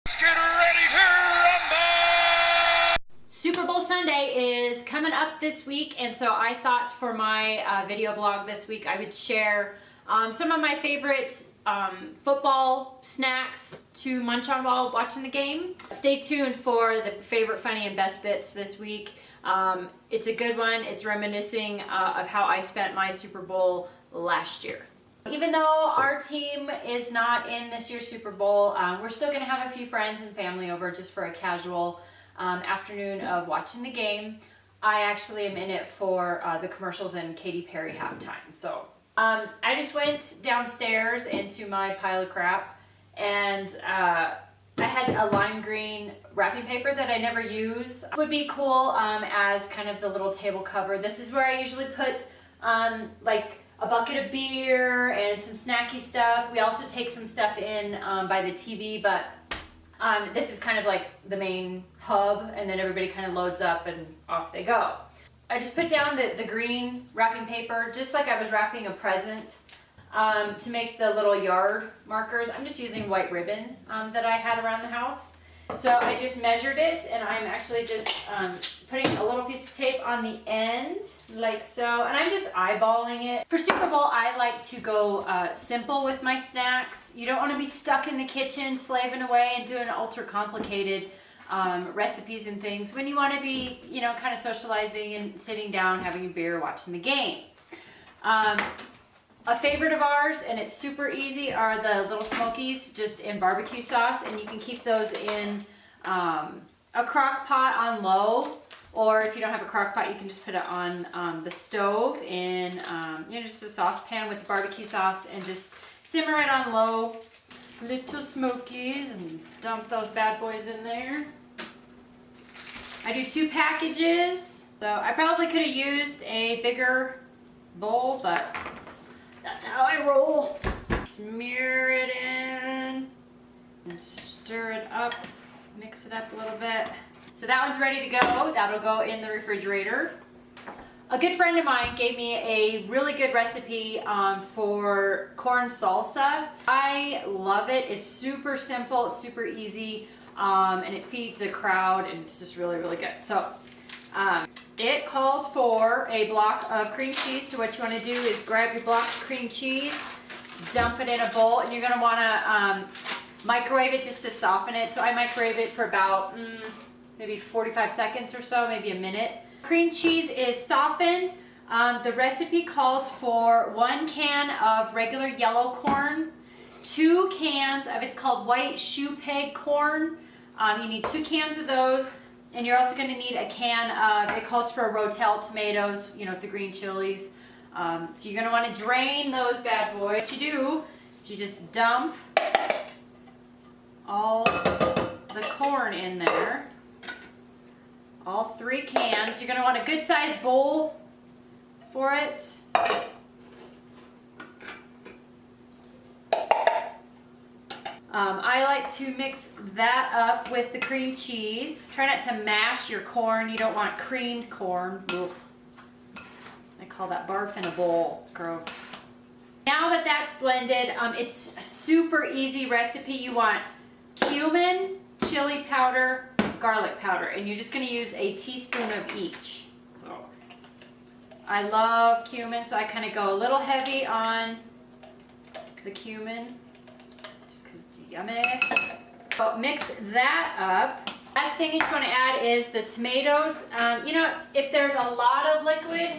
Let's get ready to rumble! Super Bowl Sunday is coming up this week, and so I thought for my video blog this week I would share some of my favorite football snacks to munch on while watching the game. Stay tuned for the favorite, funny, and best bits this week. It's a good one. It's reminiscing of how I spent my Super Bowl last year. Even though our team is not in this year's Super Bowl, we're still going to have a few friends and family over just for a casual afternoon of watching the game. I actually am in it for the commercials and Katy Perry halftime. So I just went downstairs into my pile of crap, and I had a lime green wrapping paper that I never use. It would be cool as kind of the little table cover. This is where I usually put like a bucket of beer and some snacky stuff. We also take some stuff in by the TV, but this is kind of like the main hub, and then everybody kind of loads up and off they go. I just put down the green wrapping paper just like I was wrapping a present to make the little yard markers. I'm just using white ribbon that I had around the house. So I just measured it, and I'm actually just putting a little piece of tape on the end, like so, and I'm just eyeballing it. For Super Bowl, I like to go simple with my snacks. You don't want to be stuck in the kitchen slaving away and doing ultra complicated recipes and things when you want to be, you know, kind of socializing and sitting down, having a beer, watching the game. A favorite of ours, and it's super easy, are the little smokies just in barbecue sauce, and you can keep those in a crock pot on low, or if you don't have a crock pot, you can just put it on the stove in you know, just a saucepan with the barbecue sauce, and just simmer it on low. Little smokies, and dump those bad boys in there. I do 2 packages, so I probably could have used a bigger bowl, but that's how I roll. Smear it in and stir it up, mix it up a little bit. So that one's ready to go. That'll go in the refrigerator. A good friend of mine gave me a really good recipe for corn salsa. I love it. It's super simple, it's super easy, and it feeds a crowd, and it's just really, really good. So it calls for a block of cream cheese. So what you want to do is grab your block of cream cheese, dump it in a bowl, and you're going to want to microwave it just to soften it. So I microwave it for about maybe 45 seconds or so, maybe a minute. Cream cheese is softened. The recipe calls for 1 can of regular yellow corn, 2 cans of, it's called white shoe peg corn. You need 2 cans of those. And you're also going to need a can of, it calls for Rotel tomatoes, you know, with the green chilies. So you're going to want to drain those bad boys. What you do is you just dump all the corn in there. All 3 cans. You're going to want a good sized bowl for it. I like to mix that up with the cream cheese. Try not to mash your corn. You don't want creamed corn. Ugh. I call that barf in a bowl. It's gross. Now that that's blended, it's a super easy recipe. You want cumin, chili powder, garlic powder, and you're just going to use a teaspoon of each. So I love cumin, so I kind of go a little heavy on the cumin. Yummy. So mix that up. Last thing you want to add is the tomatoes. You know, if there's a lot of liquid,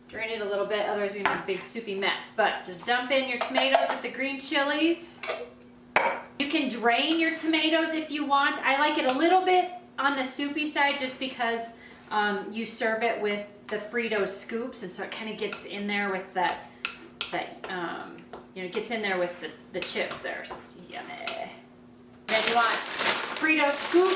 drain it a little bit, otherwise you're going to have a big soupy mess. But just dump in your tomatoes with the green chilies. You can drain your tomatoes if you want. I like it a little bit on the soupy side just because you serve it with the Frito scoops, and so it kind of gets in there with that you know, gets in there with the chip there, so it's yummy. Then you want Frito scoop.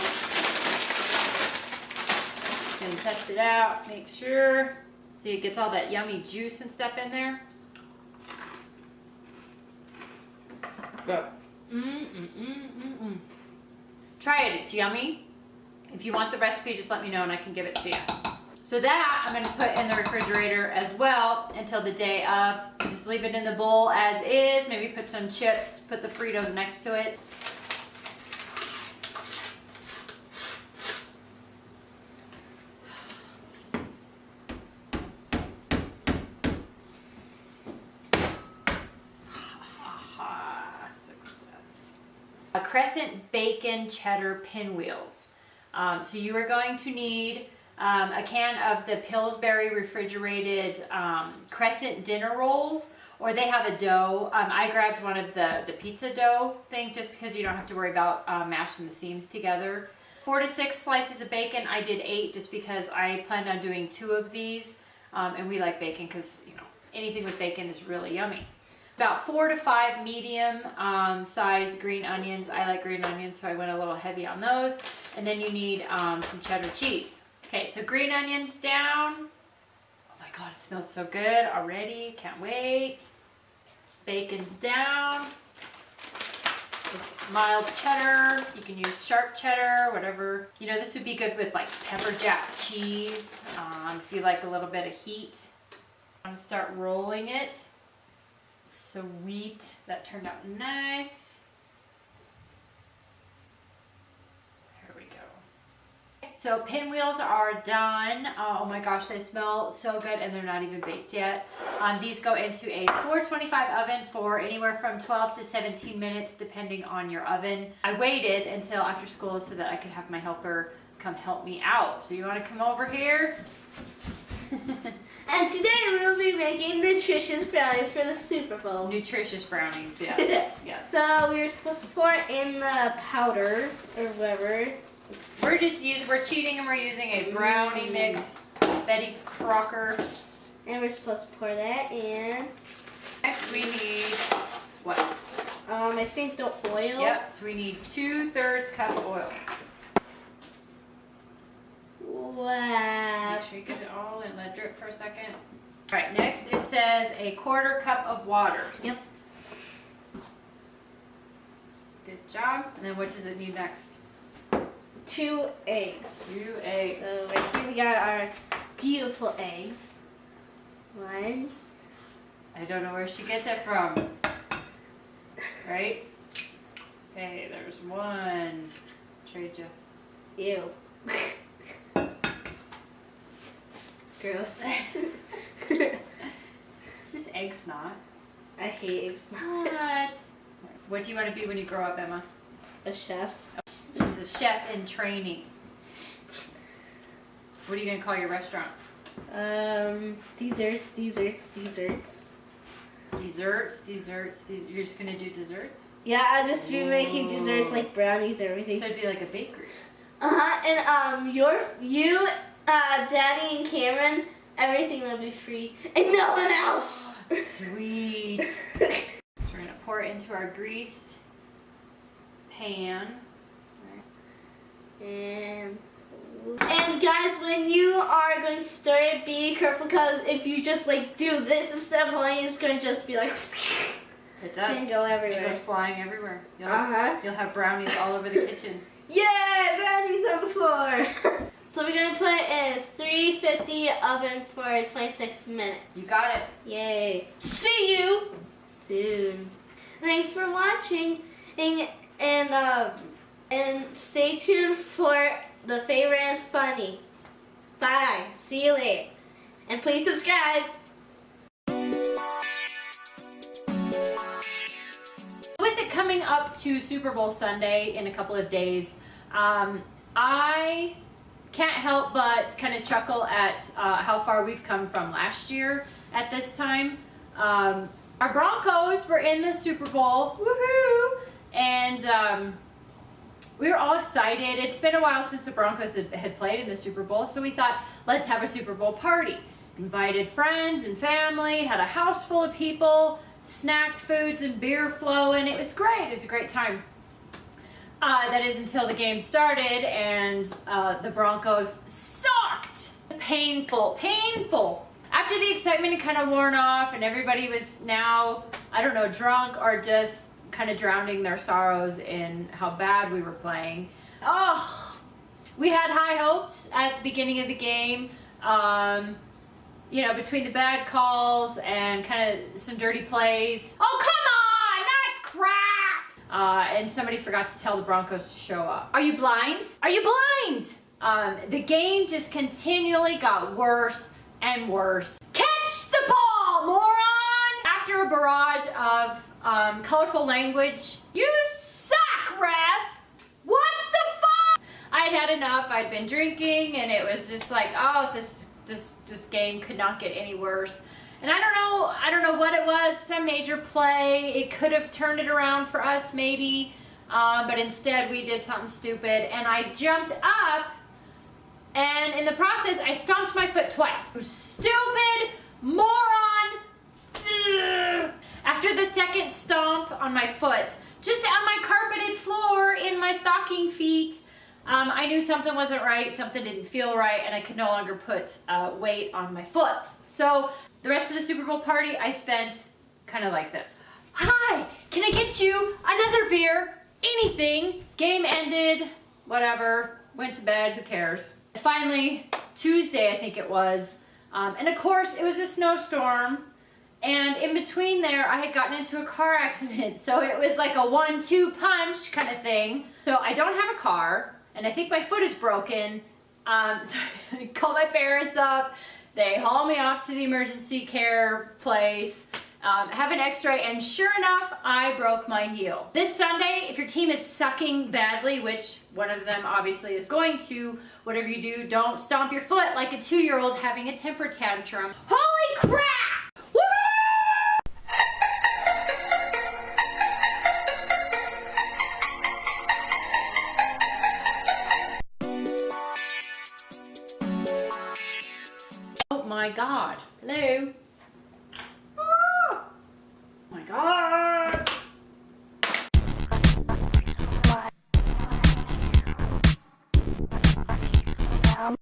And test it out, make sure. See, it gets all that yummy juice and stuff in there. Go. Try it, it's yummy. If you want the recipe, just let me know and I can give it to you. So that I'm going to put in the refrigerator as well until the day of. Just leave it in the bowl as is. Maybe put some chips, put the Fritos next to it. crescent bacon cheddar pinwheels. So you are going to need a can of the Pillsbury refrigerated crescent dinner rolls, or they have a dough. I grabbed one of the pizza dough thing just because you don't have to worry about mashing the seams together. 4 to 6 slices of bacon. I did 8 just because I planned on doing 2 of these, and we like bacon because, you know, anything with bacon is really yummy. About 4 to 5 medium sized green onions. I like green onions, so I went a little heavy on those. And then you need some cheddar cheese. Okay, so green onions down. Oh my God, it smells so good already. Can't wait. Bacon's down. Just mild cheddar. You can use sharp cheddar, whatever. You know, this would be good with like pepper jack cheese if you like a little bit of heat. I'm gonna start rolling it. Sweet. That turned out nice. Here we go. So pinwheels are done. Oh my gosh, they smell so good, and they're not even baked yet. These go into a 425 oven for anywhere from 12 to 17 minutes, depending on your oven. I waited until after school so that I could have my helper come help me out. So you want to come over here? And today we'll be making nutritious brownies for the Super Bowl. Nutritious brownies, yes. Yes. So we're supposed to pour in the powder or whatever. We're cheating and we're using a brownie mix, Betty Crocker. And we're supposed to pour that in. Next we need what? I think the oil. Yep, so we need 2/3 cup oil. Wow. Make sure you get it all in, let it drip for a second. All right, next it says a 1/4 cup of water. Yep. Good job. And then what does it need next? 2 eggs. 2 eggs. So right here we got our beautiful eggs. 1. I don't know where she gets it from. Right? Okay, there's 1. Trade you. Ew. Gross. It's just egg snot. I hate eggs. What? What do you want to be when you grow up, Emma? A chef. She's a chef in training. What are you going to call your restaurant? Desserts. You're just going to do desserts? Yeah, I'll just be making desserts like brownies and everything. So it'd be like a bakery. And you, Daddy and Cameron, everything will be free, and no one else. Sweet. So we're going to pour it into our greased pan. And guys, when you are going to stir it, be careful, because if you just like do this instead of pouring, it's going to just be like It does. And go everywhere. It goes flying everywhere. You'll have brownies all over the kitchen. Yeah, brownies on the floor. So we're going to put it in a 350 oven for 26 minutes. You got it. Yay. See you soon. Thanks for watching, and stay tuned for the favorite and funny. Bye. See you later. And please subscribe. With it coming up to Super Bowl Sunday in a couple of days, I can't help but kind of chuckle at how far we've come from last year at this time. Our Broncos were in the Super Bowl, woohoo! And we were all excited. It's been a while since the Broncos had played in the Super Bowl, so we thought, let's have a Super Bowl party. Invited friends and family, had a house full of people, snack foods and beer flowing. It was great. It was a great time. That is until the game started and the Broncos sucked. Painful, painful. After the excitement had kind of worn off and everybody was now, I don't know, drunk or just kind of drowning their sorrows in how bad we were playing. Oh, we had high hopes at the beginning of the game. You know, between the bad calls and kind of some dirty plays. Oh, come on, that's crap! And somebody forgot to tell the Broncos to show up. Are you blind? Are you blind? The game just continually got worse and worse. Catch the ball, moron! After a barrage of colorful language, you suck, ref! had enough. I'd been drinking, and it was just like, oh, this game could not get any worse. And I don't know what it was, some major play. It could have turned it around for us maybe, but instead we did something stupid, and I jumped up, and in the process I stomped my foot twice. Stupid moron! Ugh. After the second stomp on my foot, just on my carpeted floor in my stocking feet, I knew something wasn't right, something didn't feel right, and I could no longer put weight on my foot. So the rest of the Super Bowl party I spent kind of like this. Hi, can I get you another beer? Anything. Game ended, whatever, went to bed, who cares. Finally, Tuesday I think it was, and of course it was a snowstorm, and in between there I had gotten into a car accident, so it was like a 1-2 punch kind of thing. So I don't have a car, and I think my foot is broken, so I called my parents up. They haul me off to the emergency care place, have an x-ray, and sure enough, I broke my heel. This Sunday, if your team is sucking badly, which one of them obviously is going to, whatever you do, don't stomp your foot like a 2-year-old having a temper tantrum. Holy crap! Oh my God. Hello? Oh my God.